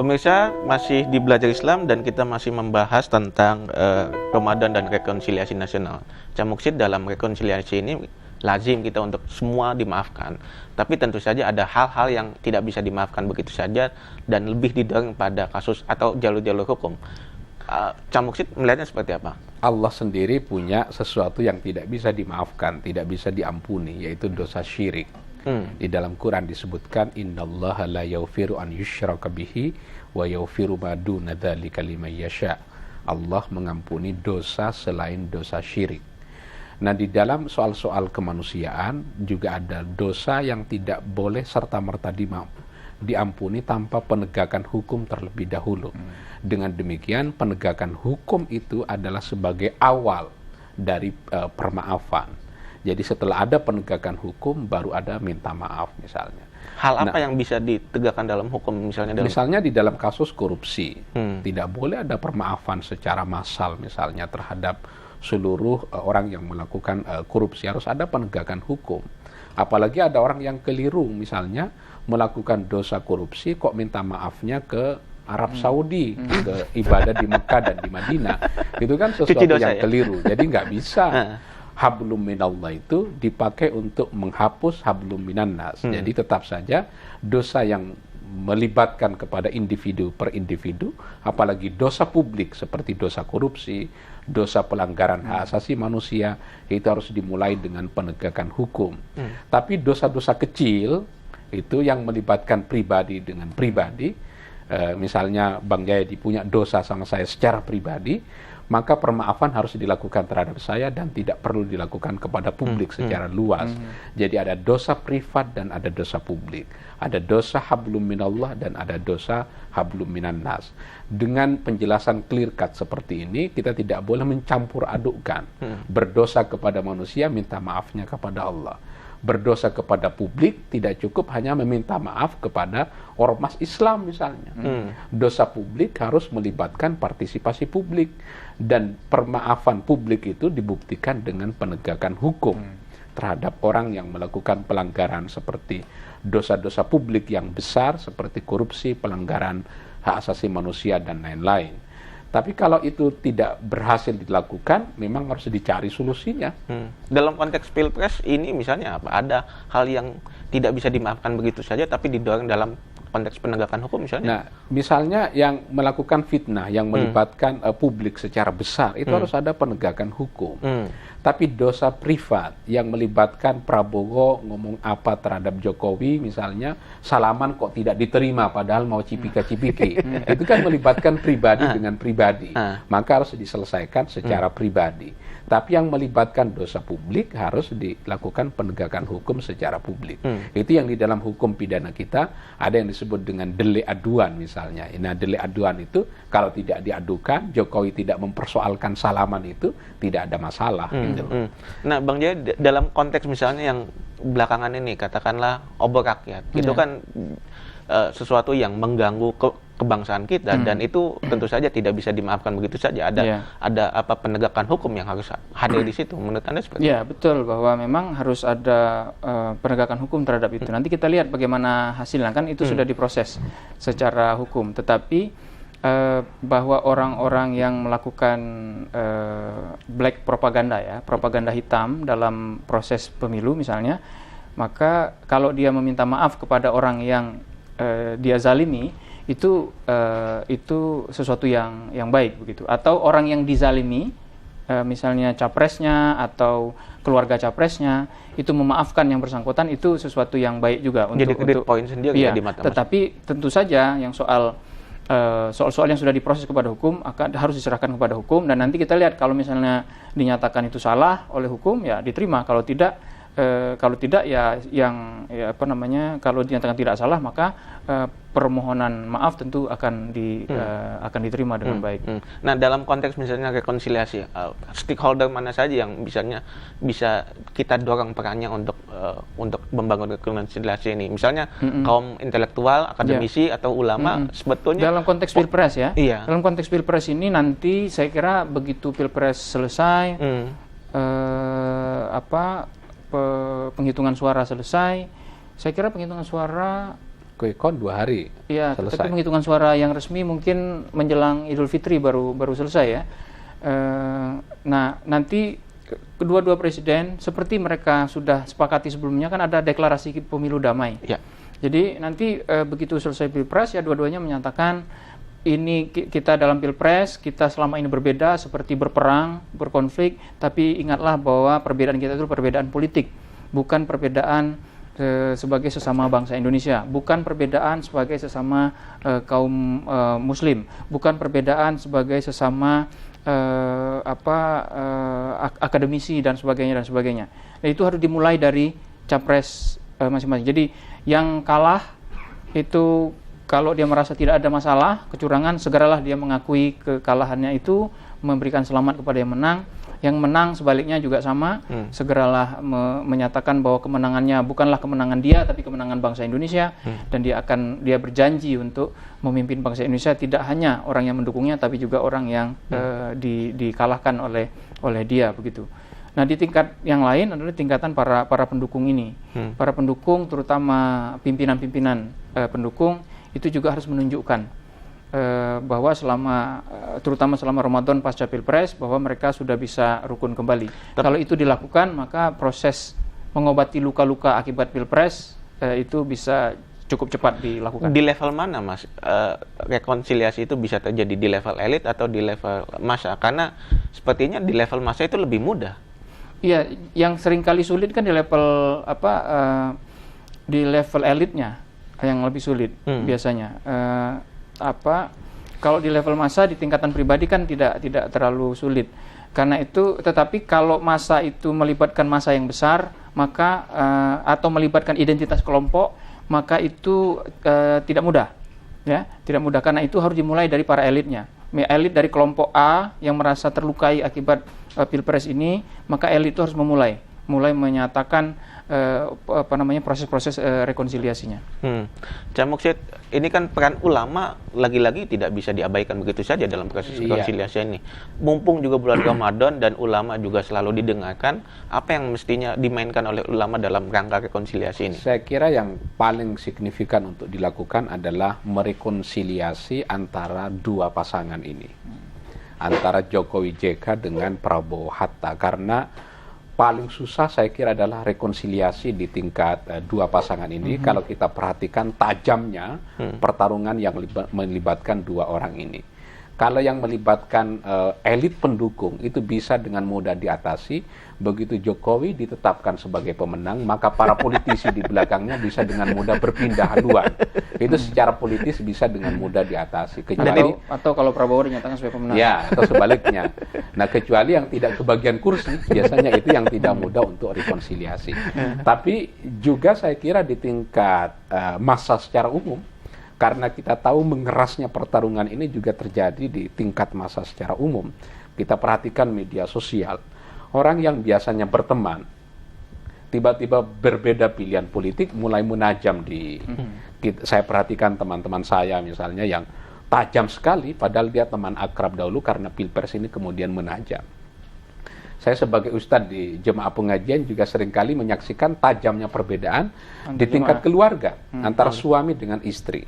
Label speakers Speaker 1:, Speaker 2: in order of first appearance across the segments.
Speaker 1: Pemirsa, masih di Belajar Islam dan kita masih membahas tentang Ramadan dan rekonsiliasi nasional. Camuksid, dalam rekonsiliasi ini lazim kita untuk semua dimaafkan. Tapi tentu saja ada hal-hal yang tidak bisa dimaafkan begitu saja dan lebih didorong pada kasus atau jalur-jalur hukum. Camuksid melihatnya seperti apa?
Speaker 2: Allah sendiri punya sesuatu yang tidak bisa dimaafkan, tidak bisa diampuni, yaitu dosa syirik. Di dalam Quran disebutkan innallaha la yaghfiru an yushraka bihi wa yaghfiru ma duna dzalika liman yasha. Allah mengampuni dosa selain dosa syirik. Nah, di dalam soal-soal kemanusiaan juga ada dosa yang tidak boleh serta-merta diampuni tanpa penegakan hukum terlebih dahulu. Dengan demikian, penegakan hukum itu adalah sebagai awal dari permaafan. Jadi setelah ada penegakan hukum, baru ada minta maaf misalnya.
Speaker 1: Hal apa yang bisa ditegakkan dalam hukum misalnya?
Speaker 2: Misalnya di dalam kasus korupsi, tidak boleh ada permaafan secara massal misalnya terhadap seluruh orang yang melakukan korupsi. Harus ada penegakan hukum. Apalagi ada orang yang keliru misalnya melakukan dosa korupsi, kok minta maafnya ke Arab Saudi, ke ibadah di Mekah dan di Madinah. Itu kan sesuatu yang keliru. Jadi nggak bisa. Hablum minallah itu dipakai untuk menghapus hablum minannas. Jadi tetap saja dosa yang melibatkan kepada individu per individu, apalagi dosa publik seperti dosa korupsi, dosa pelanggaran hak asasi manusia, itu harus dimulai dengan penegakan hukum. Tapi dosa-dosa kecil itu yang melibatkan pribadi dengan pribadi, misalnya Bang Jayadi punya dosa sama saya secara pribadi, maka permaafan harus dilakukan terhadap saya dan tidak perlu dilakukan kepada publik secara luas. Jadi ada dosa privat dan ada dosa publik. Ada dosa hablum minallah dan ada dosa hablum minannas. Dengan penjelasan clear cut seperti ini, kita tidak boleh mencampur adukkan. Berdosa kepada manusia, minta maafnya kepada Allah. Berdosa kepada publik, tidak cukup hanya meminta maaf kepada ormas Islam misalnya. Dosa publik harus melibatkan partisipasi publik. Dan permaafan publik itu dibuktikan dengan penegakan hukum terhadap orang yang melakukan pelanggaran seperti dosa-dosa publik yang besar seperti korupsi, pelanggaran hak asasi manusia, dan lain-lain. Tapi kalau itu tidak berhasil dilakukan, memang harus dicari solusinya.
Speaker 1: Dalam konteks Pilpres ini misalnya apa? Ada hal yang tidak bisa dimaafkan begitu saja, tapi didorong dalam konteks penegakan hukum misalnya?
Speaker 2: Nah, misalnya yang melakukan fitnah, yang melibatkan publik secara besar, itu harus ada penegakan hukum. Tapi dosa privat yang melibatkan Prabowo ngomong apa terhadap Jokowi, misalnya salaman kok tidak diterima padahal mau cipika-cipiki, itu kan melibatkan pribadi dengan pribadi. Maka harus diselesaikan secara pribadi. Tapi yang melibatkan dosa publik harus dilakukan penegakan hukum secara publik. Itu yang di dalam hukum pidana kita ada yang disebut dengan delik aduan misalnya. Nah, delik aduan itu kalau tidak diadukan, Jokowi tidak mempersoalkan salaman itu, tidak ada masalah. Gitu.
Speaker 1: Nah, Bang Jaya, dalam konteks misalnya yang belakangan ini, katakanlah obor rakyat, itu kan sesuatu yang mengganggu kebangsaan kita, dan itu tentu saja tidak bisa dimaafkan begitu saja. Ada apa penegakan hukum yang harus hadir di situ. Menurut Anda seperti
Speaker 3: itu? Ya, betul, bahwa memang harus ada penegakan hukum terhadap itu. Nanti kita lihat bagaimana hasilnya, kan itu sudah diproses secara hukum. Tetapi bahwa orang-orang yang melakukan black propaganda, ya, propaganda hitam dalam proses pemilu misalnya, maka kalau dia meminta maaf kepada orang yang dia zalimi, itu sesuatu yang baik begitu. Atau orang yang dizalimi, misalnya capresnya atau keluarga capresnya, itu memaafkan yang bersangkutan, itu sesuatu yang baik juga untuk
Speaker 1: poin sendiri ya, di mata
Speaker 3: tetapi tentu saja yang soal-soal yang sudah diproses kepada hukum harus diserahkan kepada hukum, dan nanti kita lihat kalau misalnya dinyatakan itu salah oleh hukum, ya diterima. Kalau tidak kalau dinyatakan tidak salah, maka permohonan maaf tentu akan diterima dengan baik.
Speaker 1: Nah, dalam konteks misalnya rekonsiliasi, stakeholder mana saja yang bisa kita dorong perannya untuk membangun rekonsiliasi ini? Misalnya kaum intelektual, akademisi atau ulama, sebetulnya
Speaker 3: dalam konteks Pilpres ya.
Speaker 1: Iya.
Speaker 3: Dalam konteks Pilpres ini nanti saya kira begitu Pilpres selesai, penghitungan suara selesai, saya kira penghitungan suara
Speaker 2: quick count 2 hari
Speaker 3: Iya,
Speaker 2: selesai.
Speaker 3: tapi penghitungan suara yang resmi mungkin menjelang Idul Fitri baru selesai ya. Nah, nanti kedua-dua presiden seperti mereka sudah sepakati sebelumnya kan ada deklarasi pemilu damai.
Speaker 1: Ya.
Speaker 3: Jadi nanti begitu selesai Pilpres ya dua-duanya menyatakan ini kita dalam Pilpres kita selama ini berbeda seperti berperang, berkonflik, tapi ingatlah bahwa perbedaan kita itu perbedaan politik, bukan perbedaan sebagai sesama bangsa Indonesia, bukan perbedaan sebagai sesama kaum Muslim, bukan perbedaan sebagai sesama akademisi dan sebagainya. Nah, itu harus dimulai dari capres masing-masing. Jadi yang kalah itu kalau dia merasa tidak ada masalah kecurangan, segeralah dia mengakui kekalahannya itu, memberikan selamat kepada yang menang. Yang menang sebaliknya juga sama, segeralah menyatakan bahwa kemenangannya bukanlah kemenangan dia, tapi kemenangan bangsa Indonesia, dan dia berjanji untuk memimpin bangsa Indonesia, tidak hanya orang yang mendukungnya, tapi juga orang yang dikalahkan oleh dia, begitu. Nah, di tingkat yang lain adalah tingkatan para pendukung ini, para pendukung, terutama pimpinan-pimpinan pendukung itu juga harus menunjukkan bahwa terutama selama Ramadan pasca Pilpres, bahwa mereka sudah bisa rukun kembali. Kalau itu dilakukan, maka proses mengobati luka-luka akibat Pilpres itu bisa cukup cepat dilakukan.
Speaker 1: Di level mana, Mas, rekonsiliasi itu bisa terjadi di level elit atau di level massa? Karena sepertinya di level massa itu lebih mudah.
Speaker 3: Iya, yang seringkali sulit kan di level di level elitnya yang lebih sulit biasanya. Kalau di level massa di tingkatan pribadi kan tidak terlalu sulit. Karena itu, tetapi kalau massa itu melibatkan massa yang besar, maka atau melibatkan identitas kelompok, maka itu tidak mudah. Ya, tidak mudah, karena itu harus dimulai dari para elitnya. Elit dari kelompok A yang merasa terlukai akibat Pilpres ini, maka elit itu harus mulai menyatakan proses-proses rekonsiliasinya.
Speaker 1: Cak Muksid, ini kan peran ulama lagi-lagi tidak bisa diabaikan begitu saja dalam proses rekonsiliasi ini. Mumpung juga bulan Ramadan dan ulama juga selalu didengarkan, apa yang mestinya dimainkan oleh ulama dalam rangka rekonsiliasi ini?
Speaker 2: Saya kira yang paling signifikan untuk dilakukan adalah merekonsiliasi antara dua pasangan ini, antara Jokowi JK dengan Prabowo Hatta, karena paling susah saya kira adalah rekonsiliasi di tingkat dua pasangan ini. Kalau kita perhatikan tajamnya pertarungan yang melibatkan dua orang ini. Kalau yang melibatkan elit pendukung itu bisa dengan mudah diatasi. Begitu Jokowi ditetapkan sebagai pemenang, maka para politisi di belakangnya bisa dengan mudah berpindah haluan. Itu secara politis bisa dengan mudah diatasi.
Speaker 3: Atau kalau Prabowo dinyatakan sebagai pemenang.
Speaker 2: Ya, atau sebaliknya. Nah, kecuali yang tidak kebagian kursi, biasanya itu yang tidak mudah untuk rekonsiliasi. Tapi juga saya kira di tingkat massa secara umum, karena kita tahu mengerasnya pertarungan ini juga terjadi di tingkat massa secara umum. Kita perhatikan media sosial. Orang yang biasanya berteman, tiba-tiba berbeda pilihan politik, mulai menajam saya perhatikan teman-teman saya misalnya yang tajam sekali, padahal dia teman akrab dahulu, karena Pilpres ini kemudian menajam. Saya sebagai ustadz di jemaah pengajian juga seringkali menyaksikan tajamnya perbedaan di tingkat keluarga antara suami dengan istri.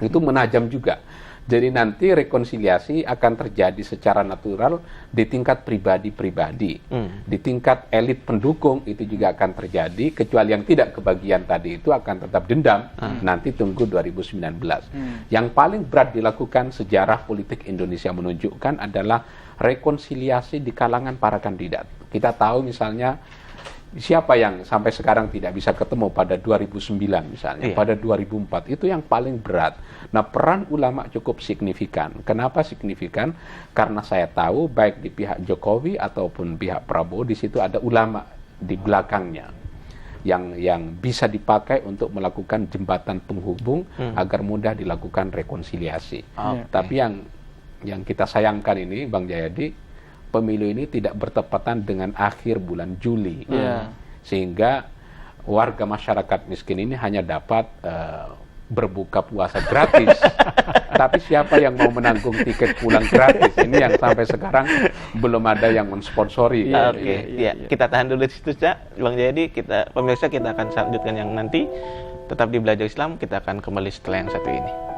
Speaker 2: Itu menajam juga. Jadi nanti rekonsiliasi akan terjadi secara natural di tingkat pribadi-pribadi. Di tingkat elit pendukung itu juga akan terjadi, kecuali yang tidak kebagian tadi itu akan tetap dendam. Nanti tunggu 2019. Yang paling berat dilakukan sejarah politik Indonesia menunjukkan adalah rekonsiliasi di kalangan para kandidat. Kita tahu misalnya siapa yang sampai sekarang tidak bisa ketemu pada 2009 misalnya, pada 2004, itu yang paling berat. Nah, peran ulama cukup signifikan. Kenapa signifikan? Karena saya tahu baik di pihak Jokowi ataupun pihak Prabowo, di situ ada ulama di belakangnya yang bisa dipakai untuk melakukan jembatan penghubung agar mudah dilakukan rekonsiliasi. Tapi yang kita sayangkan ini, Bang Jayadi, pemilu ini tidak bertepatan dengan akhir bulan Juli, sehingga warga masyarakat miskin ini hanya dapat berbuka puasa gratis Tapi siapa yang mau menanggung tiket pulang gratis? Ini yang sampai sekarang belum ada yang mensponsori.
Speaker 1: Oke, kita tahan dulu di situ, Cak. Bang Jayadi, pemirsa kita akan lanjutkan yang nanti. Tetap di Belajar Islam, kita akan kembali setelah yang satu ini.